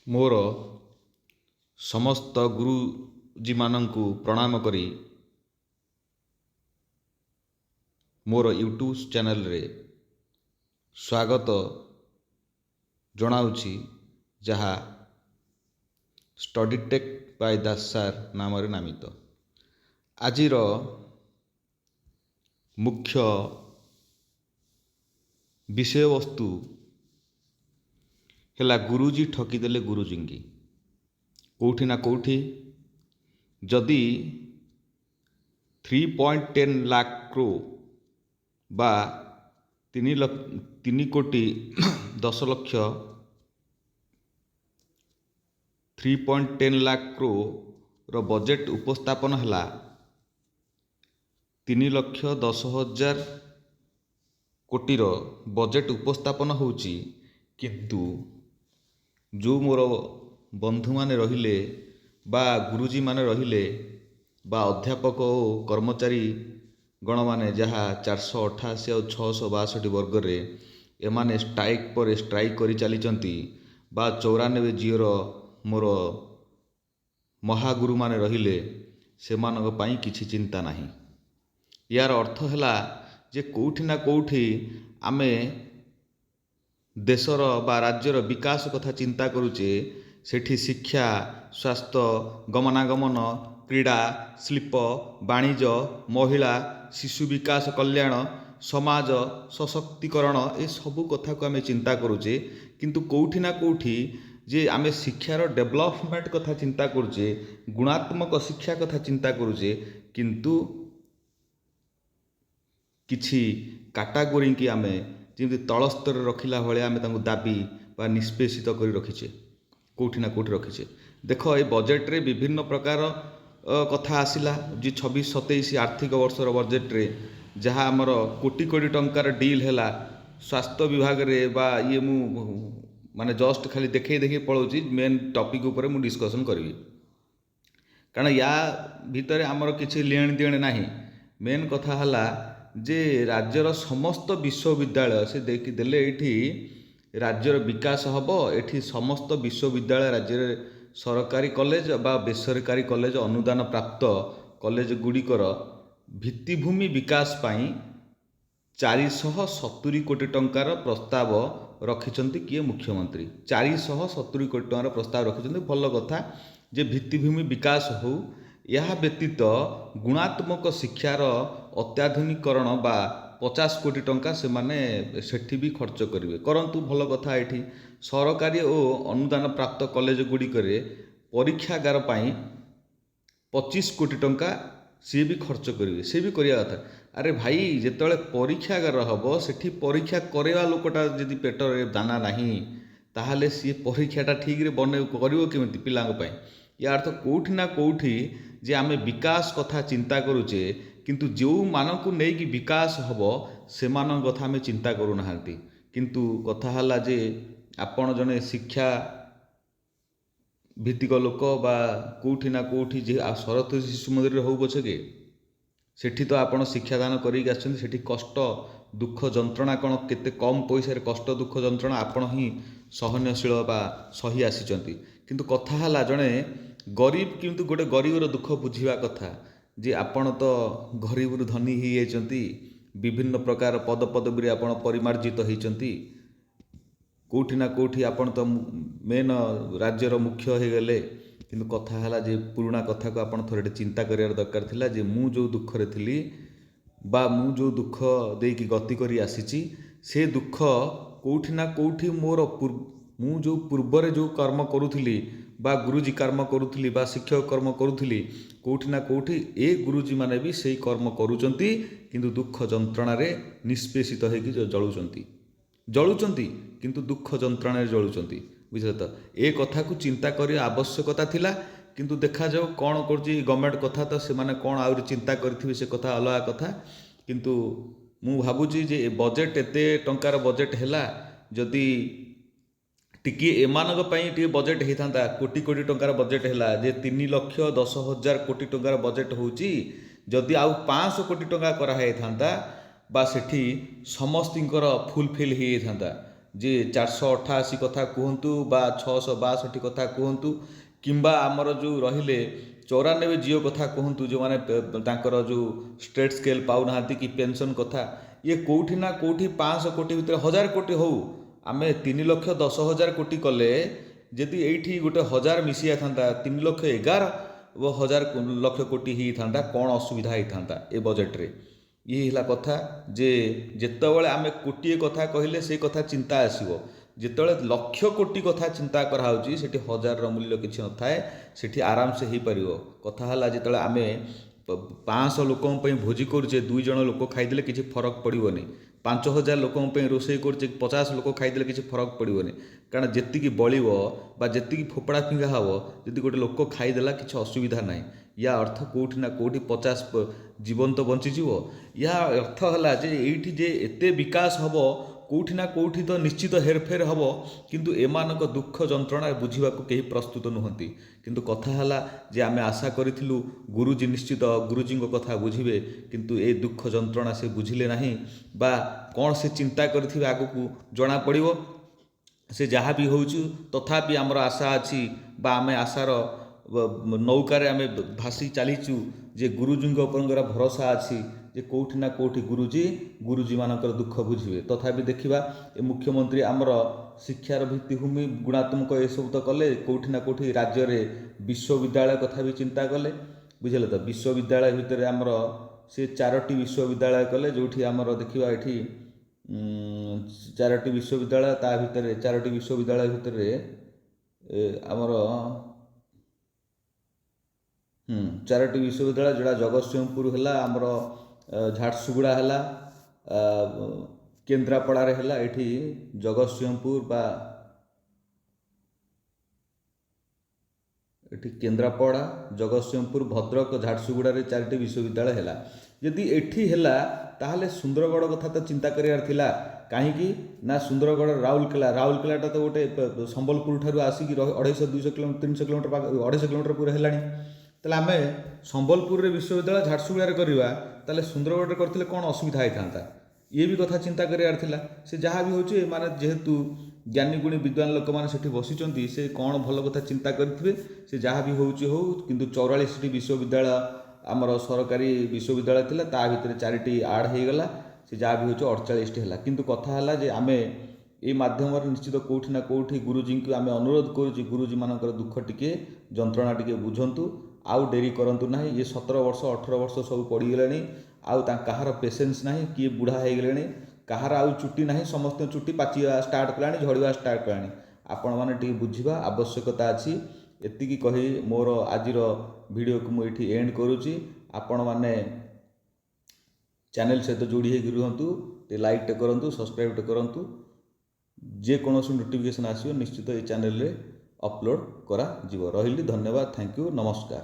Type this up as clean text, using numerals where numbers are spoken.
ମୋର ସମସ୍ତ ଗୁରୁଜୀମାନଙ୍କୁ ପ୍ରଣାମ କରି ମୋର ୟୁଟ୍ୟୁବ୍ ଚ୍ୟାନେଲରେ ସ୍ୱାଗତ ଜଣାଉଛି, ଯାହା study tech by Das sir ନାମରେ ନାମିତ। ଆଜିର ମୁଖ୍ୟ ବିଷୟବସ୍ତୁ ହେଲା ଗୁରୁଜୀ ଠକିଦେଲେ ଗୁରୁଜୀଙ୍କି। କେଉଁଠି ନା କେଉଁଠି ଯଦି 3.10 ଲାଖ କ୍ରୋ ବା 3 କୋଟି 10 ଲକ୍ଷ 3.10 ଲାଖ କ୍ରୋର ବଜେଟ୍ ଉପସ୍ଥାପନ ହେଲା 3,10,000 କୋଟିର ବଜେଟ୍ ଉପସ୍ଥାପନ ହେଉଛି। କିନ୍ତୁ ଯେଉଁ ମୋର ବନ୍ଧୁମାନେ ରହିଲେ ବା ଗୁରୁଜୀମାନେ ରହିଲେ ବା ଅଧ୍ୟାପକ ଓ କର୍ମଚାରୀ ଗଣମାନେ, ଯାହା 488 ଆଉ 662 ବର୍ଗରେ ଏମାନେ ଷ୍ଟ୍ରାଇକ୍ ପରେ ଷ୍ଟ୍ରାଇକ୍ କରି ଚାଲିଛନ୍ତି, ବା 94 ଜିଓର ମୋର ମହାଗୁରୁମାନେ ରହିଲେ, ସେମାନଙ୍କ ପାଇଁ କିଛି ଚିନ୍ତା ନାହିଁ। ୟାର ଅର୍ଥ ହେଲା ଯେ କେଉଁଠି ନା କେଉଁଠି ଆମେ ଦେଶର ବା ରାଜ୍ୟର ବିକାଶ କଥା ଚିନ୍ତା କରୁଛେ, ସେଠି ଶିକ୍ଷା, ସ୍ୱାସ୍ଥ୍ୟ, ଗମନାଗମନ, କ୍ରୀଡ଼ା, ଶିଳ୍ପ, ବାଣିଜ୍ୟ, ମହିଳା, ଶିଶୁ ବିକାଶ କଲ୍ୟାଣ, ସମାଜ ସଶକ୍ତିକରଣ, ଏସବୁ କଥାକୁ ଆମେ ଚିନ୍ତା କରୁଛେ। କିନ୍ତୁ କେଉଁଠି ନା କେଉଁଠି ଯେ ଆମେ ଶିକ୍ଷାର ଡେଭଲପମେଣ୍ଟ କଥା ଚିନ୍ତା କରୁଛେ, ଗୁଣାତ୍ମକ ଶିକ୍ଷା କଥା ଚିନ୍ତା କରୁଛେ, କିନ୍ତୁ କିଛି କାଟାଗୋରୀକି ଆମେ ଯେମିତି ତଳ ସ୍ତରରେ ରଖିଲା ଭଳିଆ ଆମେ ତାଙ୍କୁ ଦାବି ବା ନିଷ୍ପେଷିତ କରି ରଖିଛେ, କେଉଁଠି ନା କେଉଁଠି ରଖିଛେ। ଦେଖ, ଏ ବଜେଟ୍ରେ ବିଭିନ୍ନ ପ୍ରକାର କଥା ଆସିଲା। ଯେ 26-27 ଆର୍ଥିକ ବର୍ଷର ବଜେଟ୍ରେ ଯାହା ଆମର କୋଟି କୋଟି ଟଙ୍କାର ଡିଲ୍ ହେଲା ସ୍ୱାସ୍ଥ୍ୟ ବିଭାଗରେ, ବା ମୁଁ ମାନେ ଜଷ୍ଟ ଖାଲି ଦେଖେଇ ପଳାଉଛି, ମେନ୍ ଟପିକ୍ ଉପରେ ମୁଁ ଡିସ୍କସନ୍ କରିବି, କାରଣ ୟା ଭିତରେ ଆମର କିଛି ଲେଣ ଦେଣ ନାହିଁ। ମେନ୍ କଥା ହେଲା ଯେ ରାଜ୍ୟର ସମସ୍ତ ବିଶ୍ୱବିଦ୍ୟାଳୟ ସେ ଦେଲେ ଏଇଠି ରାଜ୍ୟର ବିକାଶ ହେବ। ଏଠି ସମସ୍ତ ବିଶ୍ୱବିଦ୍ୟାଳୟ, ରାଜ୍ୟରେ ସରକାରୀ କଲେଜ ବା ବେସରକାରୀ କଲେଜ, ଅନୁଦାନ ପ୍ରାପ୍ତ କଲେଜ ଗୁଡ଼ିକର ଭିତ୍ତିଭୂମି ବିକାଶ ପାଇଁ 470 କୋଟି ଟଙ୍କାର ପ୍ରସ୍ତାବ ରଖିଛନ୍ତି କିଏ? ମୁଖ୍ୟମନ୍ତ୍ରୀ। 470 କୋଟି ଟଙ୍କାର ପ୍ରସ୍ତାବ ରଖିଛନ୍ତି। ଭଲ କଥା ଯେ ଭିତ୍ତିଭୂମି ବିକାଶ ହେଉ। ଏହା ବ୍ୟତୀତ ଗୁଣାତ୍ମକ ଶିକ୍ଷାର ଅତ୍ୟାଧୁନିକରଣ ବା 50 କୋଟି ଟଙ୍କା ସେମାନେ ସେଠି ବି ଖର୍ଚ୍ଚ କରିବେ। କରନ୍ତୁ, ଭଲ କଥା। ଏଠି ସରକାରୀ ଓ ଅନୁଦାନ ପ୍ରାପ୍ତ କଲେଜ ଗୁଡ଼ିକରେ ପରୀକ୍ଷାଗାର ପାଇଁ 25 କୋଟି ଟଙ୍କା ସିଏ ବି ଖର୍ଚ୍ଚ କରିବେ। ସିଏ ବି କରିବା କଥା। ଆରେ ଭାଇ, ଯେତେବେଳେ ପରୀକ୍ଷାଗାର ହେବ, ସେଠି ପରୀକ୍ଷା କରିବା ଲୋକଟା ଯଦି ପେଟରେ ଦାନା ନାହିଁ, ତାହେଲେ ସିଏ ପରୀକ୍ଷାଟା ଠିକ୍ରେ କରିବ କେମିତି ପିଲାଙ୍କ ପାଇଁ? ୟା ଅର୍ଥ କେଉଁଠି ନା କେଉଁଠି ଯେ ଆମେ ବିକାଶ କଥା ଚିନ୍ତା କରୁଛେ, କିନ୍ତୁ ଯେଉଁମାନଙ୍କୁ ନେଇକି ବିକାଶ ହେବ ସେମାନଙ୍କ କଥା ଆମେ ଚିନ୍ତା କରୁନାହାନ୍ତି। କିନ୍ତୁ କଥା ହେଲା ଯେ ଆପଣ ଜଣେ ଶିକ୍ଷା ଭିତ୍ତିକ ଲୋକ, ବା କେଉଁଠି ନା କେଉଁଠି ଯେ ସରସ୍ୱତୀ ଶିଶୁ ମନ୍ଦିରରେ ହେଉ ପଛକେ, ସେଠି ତ ଆପଣ ଶିକ୍ଷାଦାନ କରିକି ଆସିଛନ୍ତି। ସେଠି କଷ୍ଟ ଦୁଃଖ ଯନ୍ତ୍ରଣା କ'ଣ, କେତେ କମ୍ ପଇସାରେ କଷ୍ଟ ଦୁଃଖ ଯନ୍ତ୍ରଣା ଆପଣ ହିଁ ସହନଶୀଳ ବା ସହି ଆସିଛନ୍ତି। କିନ୍ତୁ କଥା ହେଲା ଜଣେ ଗରିବ, କିନ୍ତୁ ଗୋଟେ ଗରିବର ଦୁଃଖ ବୁଝିବା କଥା ଯେ ଆପଣ ତ ଗରିବରୁ ଧନୀ ହେଇଯାଇଛନ୍ତି, ବିଭିନ୍ନ ପ୍ରକାର ପଦପଦବୀରେ ଆପଣ ପରିମାର୍ଜିତ ହେଇଛନ୍ତି। କେଉଁଠି ନା କେଉଁଠି ଆପଣ ତ ମେନ୍ ରାଜ୍ୟର ମୁଖ୍ୟ ହେଇଗଲେ। କିନ୍ତୁ କଥା ହେଲା ଯେ ପୁରୁଣା କଥାକୁ ଆପଣ ଥରେ ଚିନ୍ତା କରିବାର ଦରକାର ଥିଲା ଯେ ମୁଁ ଯେଉଁ ଦୁଃଖରେ ଥିଲି ବା ମୁଁ ଯେଉଁ ଦୁଃଖ ଦେଇକି ଗତି କରି ଆସିଛି, ସେ ଦୁଃଖ କେଉଁଠି ନା କେଉଁଠି ମୁଁ ଯେଉଁ ପୂର୍ବରେ ଯେଉଁ କର୍ମ କରୁଥିଲି, ବା ଗୁରୁଜୀ କର୍ମ କରୁଥିଲି, ବା ଶିକ୍ଷକ କର୍ମ କରୁଥିଲି, କେଉଁଠି ନା କେଉଁଠି ଏ ଗୁରୁଜୀମାନେ ବି ସେଇ କର୍ମ କରୁଛନ୍ତି, କିନ୍ତୁ ଦୁଃଖ ଯନ୍ତ୍ରଣାରେ ନିଷ୍ପେଷିତ ହେଇକି ଜଳୁଛନ୍ତି, କିନ୍ତୁ ଦୁଃଖ ଯନ୍ତ୍ରଣାରେ ଜଳୁଛନ୍ତି। ବୁଝିଲେ ତ? ଏ କଥାକୁ ଚିନ୍ତା କରିବା ଆବଶ୍ୟକତା ଥିଲା। କିନ୍ତୁ ଦେଖାଯାଉ କ'ଣ କରୁଛି ଗଭର୍ଣ୍ଣମେଣ୍ଟ। କଥା ତ ସେମାନେ କ'ଣ ଆହୁରି ଚିନ୍ତା କରିଥିବେ, ସେ କଥା ଅଲଗା କଥା। କିନ୍ତୁ ମୁଁ ଭାବୁଛି ଯେ ଏ ବଜେଟ୍, ଏତେ ଟଙ୍କାର ବଜେଟ୍ ହେଲା, ଯଦି ଟିକିଏ ଏମାନଙ୍କ ପାଇଁ ଟିକେ ବଜେଟ୍ ହେଇଥାନ୍ତା, କୋଟି କୋଟି ଟଙ୍କାର ବଜେଟ୍ ହେଲା, ଯେ 3,10,000 କୋଟି ଟଙ୍କାର ବଜେଟ୍ ହେଉଛି, ଯଦି ଆଉ 500 କୋଟି ଟଙ୍କା କରାହେଇଥାନ୍ତା, ବା ସେଠି ସମସ୍ତଙ୍କର ଫୁଲଫିଲ୍ ହେଇଯାଇଥାନ୍ତା। ଯେ 488 କଥା କୁହନ୍ତୁ ବା 662 କଥା କୁହନ୍ତୁ କିମ୍ବା ଆମର ଯେଉଁ ରହିଲେ 94 ଜିଓ କଥା କୁହନ୍ତୁ, ଯେଉଁମାନେ ତାଙ୍କର ଯେଉଁ ଷ୍ଟ୍ରେଟ୍ ସ୍କେଲ୍ ପାଉନାହାନ୍ତି କି ପେନ୍ସନ୍ କଥା, ଇଏ କେଉଁଠି ନା କେଉଁଠି 500 କୋଟି ଭିତରେ 1000 କୋଟି ହଉ, ଆମେ 3,10,000 କୋଟି କଲେ ଯଦି ଏଇଠି ଗୋଟେ 1000 ମିଶି ଯାଇଥାନ୍ତା 3,11,000 କୋଟି ହେଇଥାନ୍ତା, କ'ଣ ଅସୁବିଧା ହେଇଥାନ୍ତା ଏ ବଜେଟ୍ରେ। ଇଏ ହେଲା କଥା ଯେ ଯେତେବେଳେ ଆମେ କୋଟିଏ କଥା କହିଲେ ସେ କଥା ଚିନ୍ତା ଆସିବ, ଯେତେବେଳେ ଲକ୍ଷ କୋଟି କଥା ଚିନ୍ତା କରାହେଉଛି ସେଠି 1000ର ମୂଲ୍ୟ କିଛି ନଥାଏ, ସେଠି ଆରାମସେ ହେଇପାରିବ। କଥା ହେଲା ଯେତେବେଳେ ଆମେ 500 ଲୋକଙ୍କ ପାଇଁ ଭୋଜି କରୁଛେ, 2 ଜଣ ଲୋକ ଖାଇଦେଲେ କିଛି ଫରକ ପଡ଼ିବନି। 5000 ଲୋକଙ୍କ ପାଇଁ ରୋଷେଇ କରୁଛେ, 50 ଲୋକ ଖାଇଦେଲେ କିଛି ଫରକ ପଡ଼ିବନି। କାରଣ ଯେତିକି ବଳିବ ବା ଯେତିକି ଫୋପଡ଼ା ଫିଙ୍ଗା ହେବ, ଯଦି ଗୋଟେ ଲୋକ ଖାଇଦେଲା କିଛି ଅସୁବିଧା ନାହିଁ। ୟା ଅର୍ଥ କେଉଁଠି ନା କେଉଁଠି 50 ଜୀବନ ତ ବଞ୍ଚିଯିବ। ୟା ଅର୍ଥ ହେଲା ଯେ ଏଇଠି ଯେ ଏତେ ବିକାଶ ହେବ, କେଉଁଠି ନା କେଉଁଠି ତ ନିଶ୍ଚିତ ହେରଫେର ହେବ, କିନ୍ତୁ ଏମାନଙ୍କ ଦୁଃଖ ଯନ୍ତ୍ରଣା ବୁଝିବାକୁ କେହି ପ୍ରସ୍ତୁତ ନୁହନ୍ତି। କିନ୍ତୁ କଥା ହେଲା ଯେ ଆମେ ଆଶା କରିଥିଲୁ ଗୁରୁଜୀ ନିଶ୍ଚିତ ଗୁରୁଜୀଙ୍କ କଥା ବୁଝିବେ, କିନ୍ତୁ ଏ ଦୁଃଖ ଯନ୍ତ୍ରଣା ସେ ବୁଝିଲେ ନାହିଁ ବା କ'ଣ ସେ ଚିନ୍ତା କରିଥିବେ ଆଗକୁ ଜଣାପଡ଼ିବ। ସେ ଯାହା ବି ହେଉଛୁ ତଥାପି ଆମର ଆଶା ଅଛି ବା ଆମେ ଆଶାର ନୌକାରେ ଆମେ ଭାସି ଚାଲିଛୁ ଯେ ଗୁରୁଜୀଙ୍କ ଉପରଙ୍କର ଭରସା ଅଛି ଯେ କେଉଁଠି ନା କେଉଁଠି ଗୁରୁଜୀମାନଙ୍କର ଦୁଃଖ ବୁଝିବେ। ତଥାପି ଦେଖିବା ଏ ମୁଖ୍ୟମନ୍ତ୍ରୀ ଆମର ଶିକ୍ଷାର ଭିତ୍ତିଭୂମି ଗୁଣାତ୍ମକ ଏସବୁ ତ କଲେ, କେଉଁଠି ନା କେଉଁଠି ରାଜ୍ୟରେ ବିଶ୍ୱବିଦ୍ୟାଳୟ କଥା ବି ଚିନ୍ତା କଲେ, ବୁଝିଲେ ତ। ବିଶ୍ୱବିଦ୍ୟାଳୟ ଭିତରେ ଆମର ସେ 4ଟି ବିଶ୍ୱବିଦ୍ୟାଳୟ କଲେ, ଯେଉଁଠି ଆମର ଦେଖିବା ଏଠି 4ଟି ବିଶ୍ୱବିଦ୍ୟାଳୟ, ତା ଭିତରେ 4ଟି ବିଶ୍ୱବିଦ୍ୟାଳୟ ଭିତରେ ଆମର 4ଟି ବିଶ୍ୱବିଦ୍ୟାଳୟ, ଯେଉଁଟା ଜଗତସିଂହପୁର ହେଲା, ଆମର ଝାରସୁଗୁଡ଼ା ହେଲା, କେନ୍ଦ୍ରାପଡ଼ାରେ ହେଲା, ଏଠି ଜଗତସିଂହପୁର ବା ଏଠି କେନ୍ଦ୍ରାପଡ଼ା, ଜଗତସିଂହପୁର, ଭଦ୍ରକ, ଝାରସୁଗୁଡ଼ାରେ 4ଟି ବିଶ୍ୱବିଦ୍ୟାଳୟ ହେଲା। ଯଦି ଏଠି ହେଲା ତାହେଲେ ସୁନ୍ଦରଗଡ଼ କଥା ତ ଚିନ୍ତା କରିବାର ଥିଲା। କାହିଁକି ନା ସୁନ୍ଦରଗଡ଼ ରାଉରକେଲାଟା ତ ଗୋଟେ ସମ୍ବଲପୁର ଠାରୁ ଆସିକି 250 200 କିଲୋମିଟର 300 କିଲୋମିଟର 250 କିଲୋମିଟର ପୁରା ହେଲାଣି। ତାହେଲେ ଆମେ ସମ୍ବଲପୁରରେ ବିଶ୍ୱବିଦ୍ୟାଳୟ ଝାରସୁଗୁଡ଼ାରେ କରିବା, ତାହେଲେ ସୁନ୍ଦରଗଡ଼ରେ କରିଥିଲେ କ'ଣ ଅସୁବିଧା ହେଇଥାନ୍ତା, ଇଏ ବି କଥା ଚିନ୍ତା କରିବାର ଥିଲା। ସେ ଯାହା ବି ହେଉଛି, ମାନେ ଯେହେତୁ ଜ୍ଞାନୀଗୁଣୀ ବିଦ୍ୱାନ ଲୋକମାନେ ସେଠି ବସିଛନ୍ତି, ସେ କ'ଣ ଭଲ କଥା ଚିନ୍ତା କରିଥିବେ। ସେ ଯାହା ବି ହେଉଛି ହଉ, କିନ୍ତୁ 44ଟି ବିଶ୍ୱବିଦ୍ୟାଳୟ ଆମର ସରକାରୀ ବିଶ୍ୱବିଦ୍ୟାଳୟ ଥିଲା, ତା ଭିତରେ 4ଟି ଆଡ଼୍ ହେଇଗଲା, ସେ ଯାହା ବି ହେଉଛି 48ଟି ହେଲା। କିନ୍ତୁ କଥା ହେଲା ଯେ ଆମେ এই ମାଧ୍ୟମରେ ନିଶ୍ଚିତ କେଉଁଠି ନା କେଉଁଠି ଗୁରୁଜୀଙ୍କୁ ଆମେ ଅନୁରୋଧ କରୁଛୁ, ଗୁରୁଜୀମାନଙ୍କର ଦୁଃଖ ଟିକେ ଯନ୍ତ୍ରଣା ଟିକେ ବୁଝନ୍ତୁ, ଆଉ ଡେରି କରନ୍ତୁ ନାହିଁ। ଇଏ 17 ବର୍ଷ 18 ବର୍ଷ ସବୁ ପଡ଼ିଗଲେଣି, ଆଉ କାହାର ପେସେନ୍ସ ନାହିଁ, କିଏ ବୁଢ଼ା ହେଇଗଲେଣି, କାହାର ଆଉ ଚୁଟି ନାହିଁ, ସମସ୍ତଙ୍କ ଚୁଟି ପାଚିବା ଷ୍ଟାର୍ଟ କଲାଣି, ଝଡ଼ିବା ଷ୍ଟାର୍ଟ କଲାଣି। ଆପଣମାନେ ଟିକେ ବୁଝିବା ଆବଶ୍ୟକତା ଅଛି। ଏତିକି କହି ମୋର ଆଜିର ଭିଡ଼ିଓକୁ ମୁଁ ଏଠି ଏଣ୍ଡ କରୁଛି। ଆପଣମାନେ ଚ୍ୟାନେଲ ସହିତ ଯୋଡ଼ି ହେଇକି ରୁହନ୍ତୁ, ଟିକେ ଲାଇକ୍ଟେ କରନ୍ତୁ, ସବସ୍କ୍ରାଇବ୍ଟେ କରନ୍ତୁ। ଯେକୌଣସି ନୋଟିଫିକେସନ୍ ଆସିବ ନିଶ୍ଚିତ এই ଚ୍ୟାନେଲରେ ଅପଲୋଡ଼ କରାଯିବ। ରହିଲି, ଧନ୍ୟବାଦ, ଥ୍ୟାଙ୍କ ୟୁ, ନମସ୍କାର।